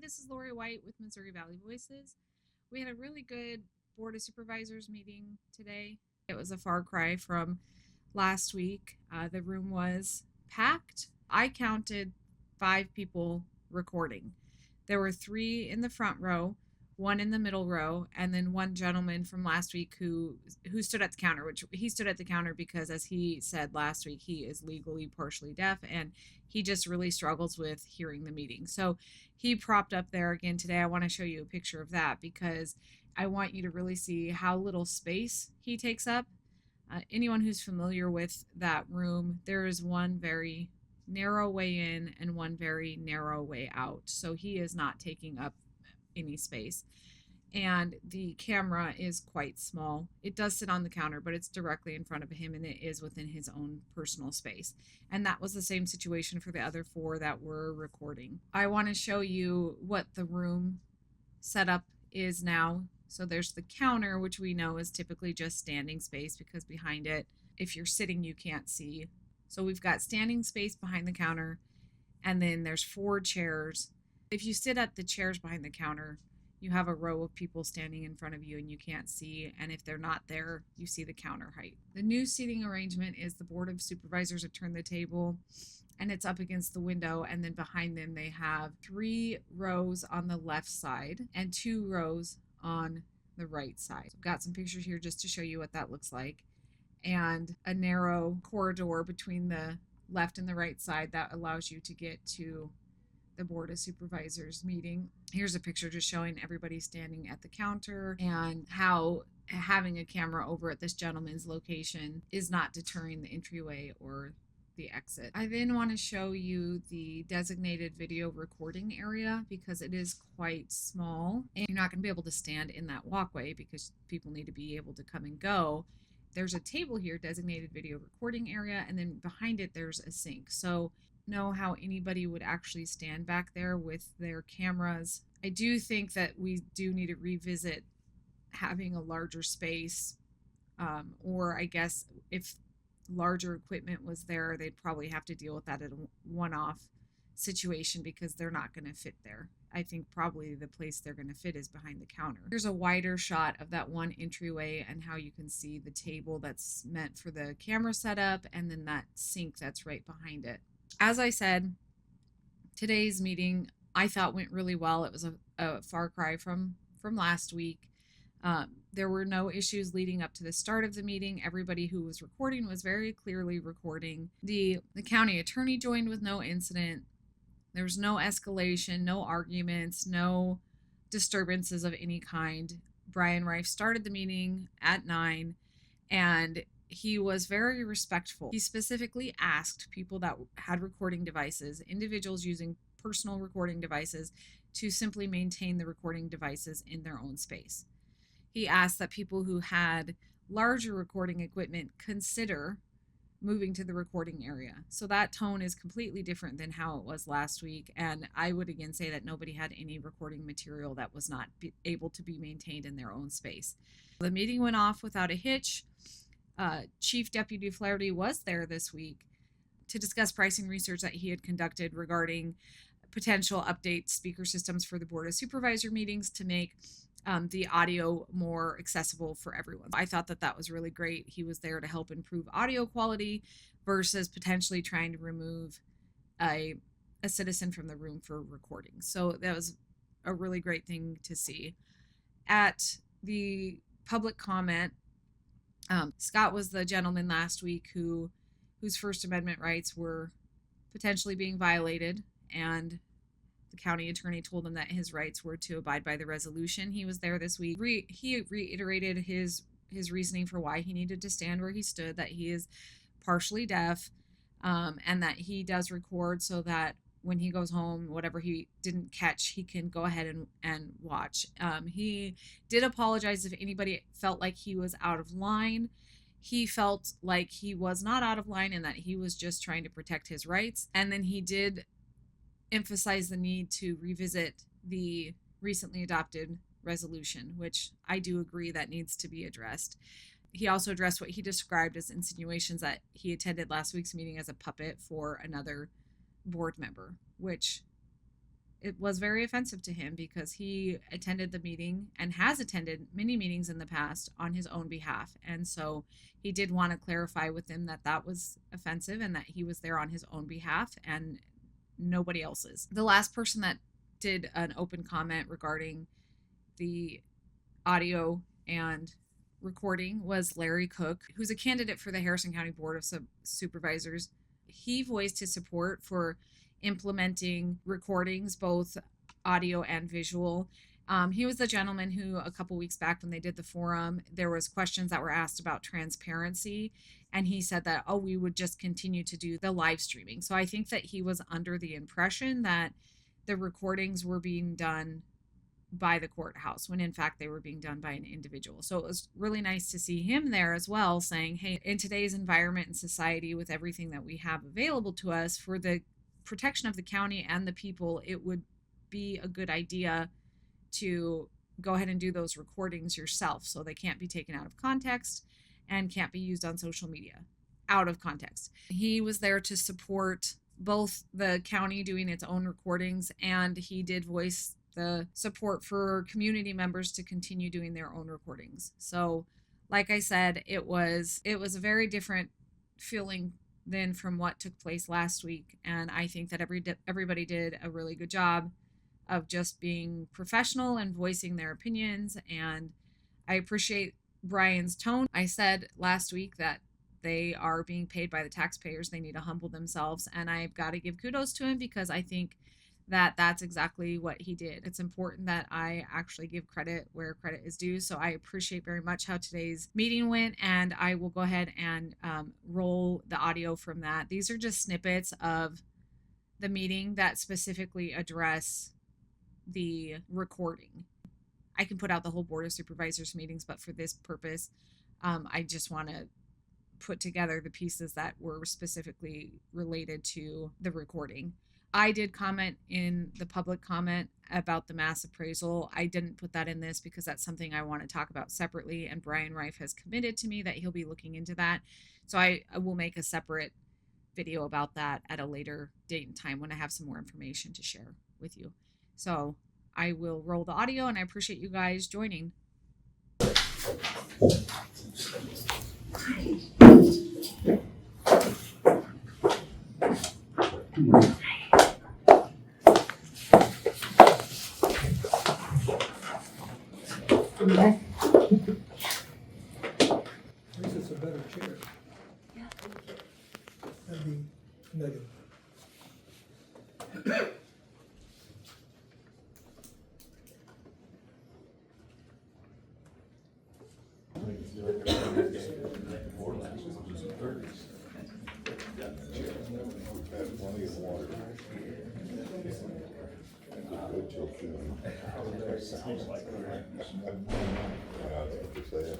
this is Lori White with Missouri Valley Voices. We had a really good Board of Supervisors meeting today. It was a far cry from last week. The room was packed. I counted 5 people recording. There were 3 in the front row, 1 in the middle row, and then one gentleman from last week who stood at the counter, which he stood at the counter because, as he said last week, he is legally partially deaf and he just really struggles with hearing the meeting. So he propped up there again today. I want to show you a picture of that because I want you to really see how little space he takes up. Anyone who's familiar with that room, there is one very narrow way in and one very narrow way out. So he is not taking up any space. And the camera is quite small. It does sit on the counter, but it's directly in front of him and it is within his own personal space. And that was the same situation for the other 4 that were recording. I want to show you what the room setup is now. So there's the counter, which we know is typically just standing space because behind it, if you're sitting, you can't see. So we've got standing space behind the counter, and then there's 4 chairs. If you sit at the chairs behind the counter, you have a row of people standing in front of you and you can't see. And if they're not there, you see the counter height. The new seating arrangement is the Board of Supervisors have turned the table and it's up against the window. And then behind them, they have 3 rows on the left side and 2 rows on the right side. I've got some pictures here just to show you what that looks like. And a narrow corridor between the left and the right side that allows you to get to the Board of Supervisors meeting. Here's a picture just showing everybody standing at the counter and how having a camera over at this gentleman's location is not deterring the entryway or the exit. I then want to show you the designated video recording area because it is quite small and you're not going to be able to stand in that walkway because people need to be able to come and go. There's a table here, designated video recording area, and then behind it there's a sink. So know how anybody would actually stand back there with their cameras. I do think that we do need to revisit having a larger space, or I guess if larger equipment was there, they'd probably have to deal with that at a one-off situation because they're not going to fit there. I think probably the place they're going to fit is behind the counter. Here's a wider shot of that one entryway and how you can see the table that's meant for the camera setup and then that sink that's right behind it. As I said, today's meeting I thought went really well. It was a far cry from last week. There were no issues leading up to the start of the meeting. Everybody who was recording was very clearly recording. The county attorney joined with no incident. There was no escalation, no arguments, no disturbances of any kind. Brian Reif started the meeting at 9 and he was very respectful. He specifically asked people that had recording devices, individuals using personal recording devices, to simply maintain the recording devices in their own space. He asked that people who had larger recording equipment consider moving to the recording area. So that tone is completely different than how it was last week. And I would again say that nobody had any recording material that was not able to be maintained in their own space. The meeting went off without a hitch. Chief Deputy Flaherty was there this week to discuss pricing research that he had conducted regarding potential update speaker systems for the Board of Supervisor meetings to make the audio more accessible for everyone. I thought that was really great. He was there to help improve audio quality versus potentially trying to remove a citizen from the room for recording. So that was a really great thing to see. At the public comment, Scott was the gentleman last week whose First Amendment rights were potentially being violated, and the county attorney told him that his rights were to abide by the resolution. He was there this week. He reiterated his reasoning for why he needed to stand where he stood, that he is partially deaf, and that he does record so that when he goes home, whatever he didn't catch, he can go ahead and watch. He did apologize if anybody felt like he was out of line. He felt like he was not out of line and that he was just trying to protect his rights. And then he did emphasize the need to revisit the recently adopted resolution, which I do agree that needs to be addressed. He also addressed what he described as insinuations that he attended last week's meeting as a puppet for another board member, which it was very offensive to him because he attended the meeting and has attended many meetings in the past on his own behalf. And so he did want to clarify with them that that was offensive and that he was there on his own behalf and nobody else's. The last person that did an open comment regarding the audio and recording was Larry Cook, who's a candidate for the Harrison County Board of Supervisors. He voiced his support for implementing recordings, both audio and visual. He was the gentleman who a couple weeks back when they did the forum, there was questions that were asked about transparency. And he said that, oh, we would just continue to do the live streaming. So I think that he was under the impression that the recordings were being done by the courthouse when in fact they were being done by an individual. So it was really nice to see him there as well, saying, hey, in today's environment and society with everything that we have available to us for the protection of the county and the people, it would be a good idea to go ahead and do those recordings yourself so they can't be taken out of context and can't be used on social media out of context. He was there to support both the county doing its own recordings, and he did voice the support for community members to continue doing their own recordings. So like I said, it was a very different feeling than from what took place last week. And I think that everybody did a really good job of just being professional and voicing their opinions. And I appreciate Brian's tone. I said last week that they are being paid by the taxpayers. They need to humble themselves. And I've got to give kudos to him because I think that that's exactly what he did. It's important that I actually give credit where credit is due. So I appreciate very much how today's meeting went, and I will go ahead and roll the audio from that. These are just snippets of the meeting that specifically address the recording. I can put out the whole Board of Supervisors meetings, but for this purpose, I just want to put together the pieces that were specifically related to the recording. I did comment in the public comment about the mass appraisal. I didn't put that in this because that's something I want to talk about separately, and Brian Reif has committed to me that he'll be looking into that. So I will make a separate video about that at a later date and time when I have some more information to share with you. So I will roll the audio, and I appreciate you guys joining. At least it's a better chair. Yeah. That'd be negative. Plenty of water. Good till June. Sounds like yeah, that's what they're saying.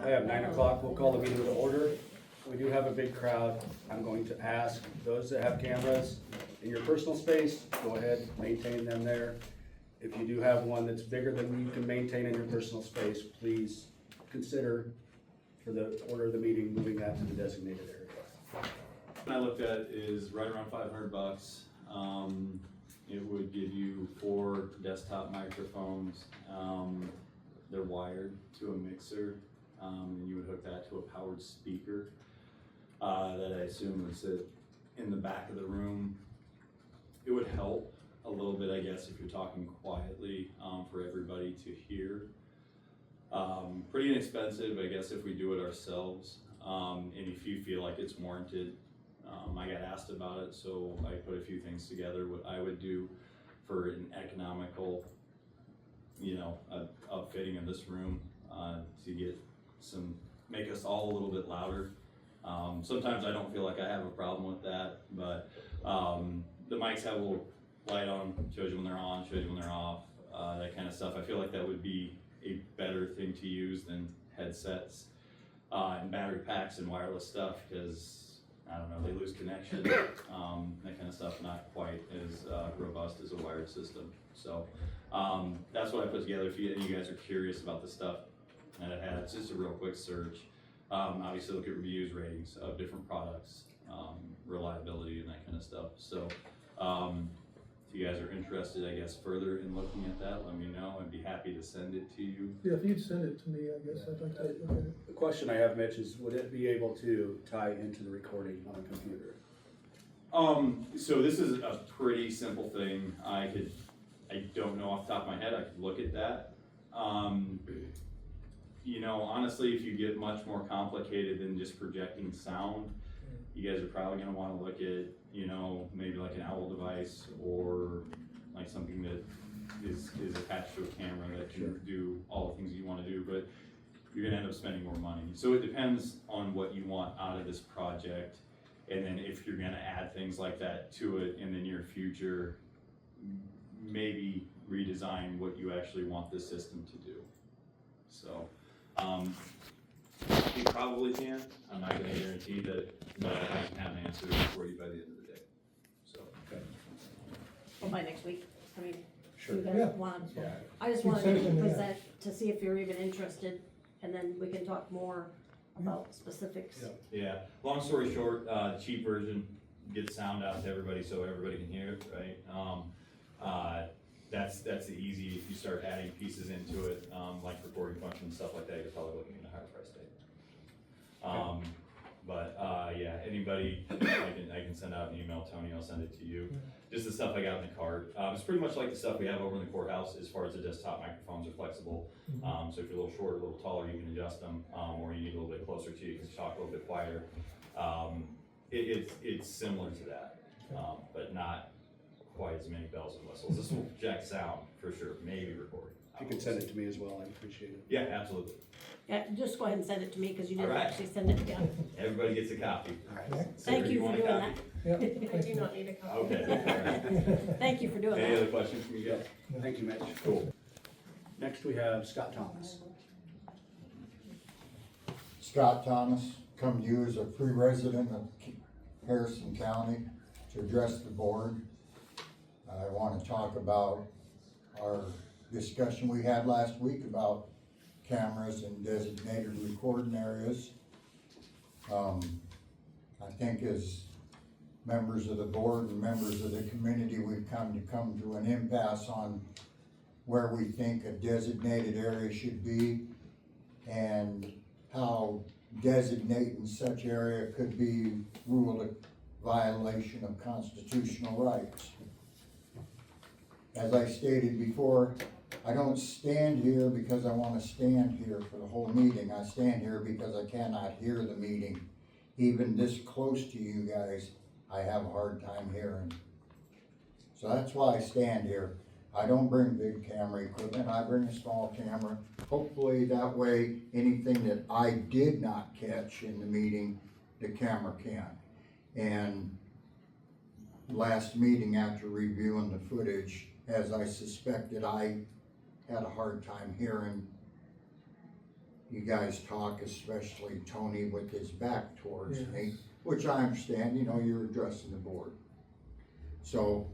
I have 9 o'clock, we'll call the meeting to order. We do have a big crowd. I'm going to ask those that have cameras in your personal space, go ahead, maintain them there. If you do have one that's bigger than you can maintain in your personal space, please consider, for the order of the meeting, moving that to the designated area. I looked at is right around $500. It would give you 4 desktop microphones. They're wired to a mixer, and you would hook that to a powered speaker that I assume would sit in the back of the room. It would help a little bit, I guess, if you're talking quietly for everybody to hear. Pretty inexpensive, I guess, if we do it ourselves. And if you feel like it's warranted, I got asked about it, so I put a few things together. What I would do for an economical, upfitting of this room to get make us all a little bit louder. Sometimes I don't feel like I have a problem with that, but the mics have a little light on, shows you when they're on, shows you when they're off, that kind of stuff. I feel like that would be a better thing to use than headsets and battery packs and wireless stuff, because I don't know, they lose connection, that kind of stuff, not quite as robust as a wired system. So that's what I put together. If you guys are curious about the stuff that it had, it's just a real quick search. Obviously look at reviews, ratings of different products, reliability and that kind of stuff. So, if you guys are interested, I guess, further in looking at that, let me know. I'd be happy to send it to you. Yeah, if you'd send it to me, I guess I'd like to look at it. The question I have, Mitch, is would it be able to tie into the recording on a computer? So this is a pretty simple thing. I don't know off the top of my head, I could look at that. You know, honestly, if you get much more complicated than just projecting sound, you guys are probably gonna wanna look at, you know, maybe like an owl device or like something that is attached to a camera that can do all the things you wanna do, but you're gonna end up spending more money. So it depends on what you want out of this project. And then if you're gonna add things like that to it in the near future, maybe redesign what you actually want the system to do. So, you probably can. I'm not gonna guarantee that, but I can have an answer for you by the end of the day. So, okay. Well, by next week, I mean, Sure. you Yeah. guys want, Yeah. I just You wanted send it to to me, yeah. present, to see if you're even interested, and then we can talk more about specifics. Yeah. Yeah, long story short, the cheap version gets sound out to everybody so everybody can hear it, right? That's the easy. If you start adding pieces into it, like recording function and stuff like that, you're probably looking at a higher price tag. Yeah, anybody, I can send out an email, Tony, I'll send it to you. Just the stuff I got in the cart. It's pretty much like the stuff we have over in the courthouse as far as the desktop microphones are flexible. So if you're a little shorter, a little taller, you can adjust them, or you need a little bit closer to you, you can talk a little bit quieter. It's similar to that, but not quite as many bells and whistles. This will project sound for sure, maybe recording. If you could send it to me as well, I'd appreciate it. Yeah, absolutely. Yeah, just go ahead and send it to me, because you didn't Alright. actually send it again. Everybody gets a copy. Yeah. Thank you for want a doing copy? Yeah. I do not need a copy. Okay. Thank you for doing Any that. other questions from you guys? Thank you, Mitch. Cool. Next, we have Scott Thomas. Scott Thomas, come to you as a free resident of Harrison County to address the board. I want to talk about our discussion we had last week about cameras in designated recording areas. I think as members of the board and members of the community, we've come to an impasse on where we think a designated area should be and how designating such area could be ruled a violation of constitutional rights. As I stated before, I don't stand here because I want to stand here for the whole meeting. I stand here because I cannot hear the meeting. Even this close to you guys, I have a hard time hearing. So that's why I stand here. I don't bring big camera equipment, I bring a small camera. Hopefully that way, anything that I did not catch in the meeting, the camera can. And last meeting, after reviewing the footage, as I suspected, I had a hard time hearing you guys talk, especially Tony with his back towards me, which I understand, you know, you're addressing the board. So,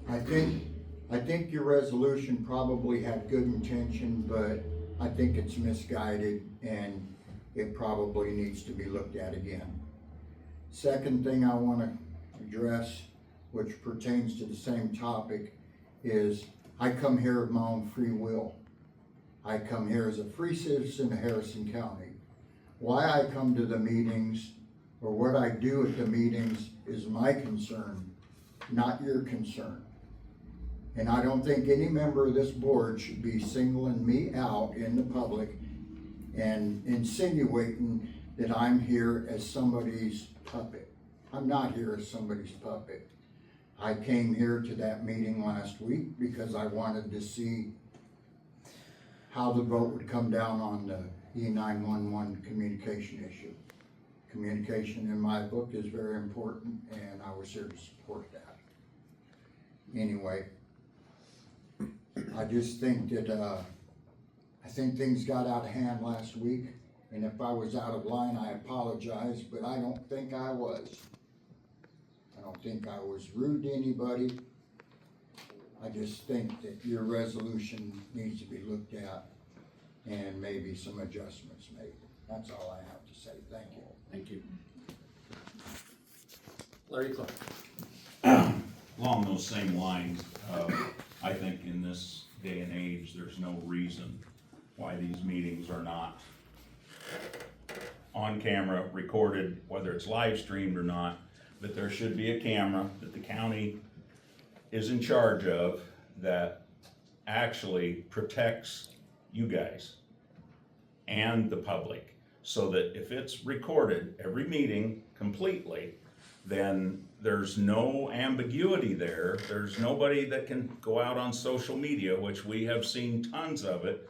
I think your resolution probably had good intention, but I think it's misguided and it probably needs to be looked at again. Second thing I want to address, which pertains to the same topic, is I come here of my own free will. I come here as a free citizen of Harrison County. Why I come to the meetings or what I do at the meetings is my concern, not your concern. And I don't think any member of this board should be singling me out in the public and insinuating that I'm here as somebody's puppet. I'm not here as somebody's puppet. I came here to that meeting last week because I wanted to see how the vote would come down on the E911 communication issue. Communication in my book is very important and I was here to support that. Anyway, I just think that, I think things got out of hand last week, and if I was out of line, I apologize, but I don't think I was. I don't think I was rude to anybody. I just think that your resolution needs to be looked at and maybe some adjustments made. That's all I have to say, thank you. Thank you. Larry Clark. Along those same lines, I think in this day and age, there's no reason why these meetings are not on camera, recorded, whether it's live streamed or not, but there should be a camera that the county is in charge of that actually protects you guys and the public, so that if it's recorded, every meeting completely, then there's no ambiguity there. There's nobody that can go out on social media, which we have seen tons of it,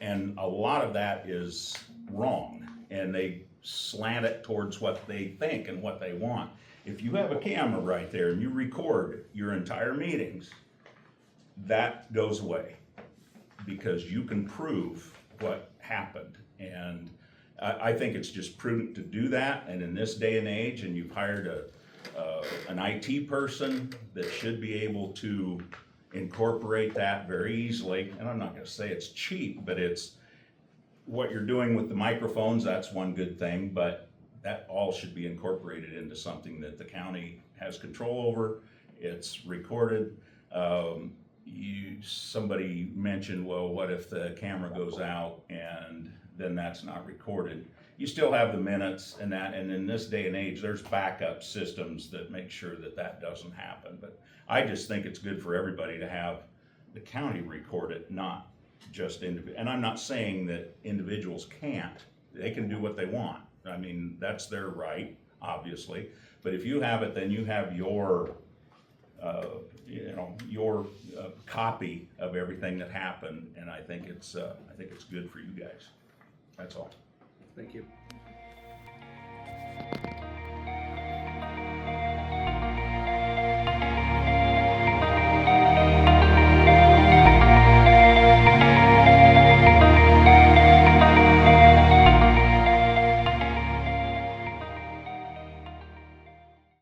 and a lot of that is wrong, and they slant it towards what they think and what they want. If you have a camera right there and you record your entire meetings, that goes away, because you can prove what happened. And I think it's just prudent to do that, and in this day and age, and you've hired an IT person that should be able to incorporate that very easily. And I'm not gonna say it's cheap, but it's what you're doing with the microphones, that's one good thing, but that all should be incorporated into something that the county has control over. It's recorded. Somebody mentioned, well, what if the camera goes out and then that's not recorded? You still have the minutes and that, and in this day and age, there's backup systems that make sure that that doesn't happen. But I just think it's good for everybody to have the county record it, not just and I'm not saying that individuals can't. They can do what they want. I mean, that's their right, obviously. But if you have it, then you have your copy of everything that happened, and I think it's good for you guys. That's all. Thank you.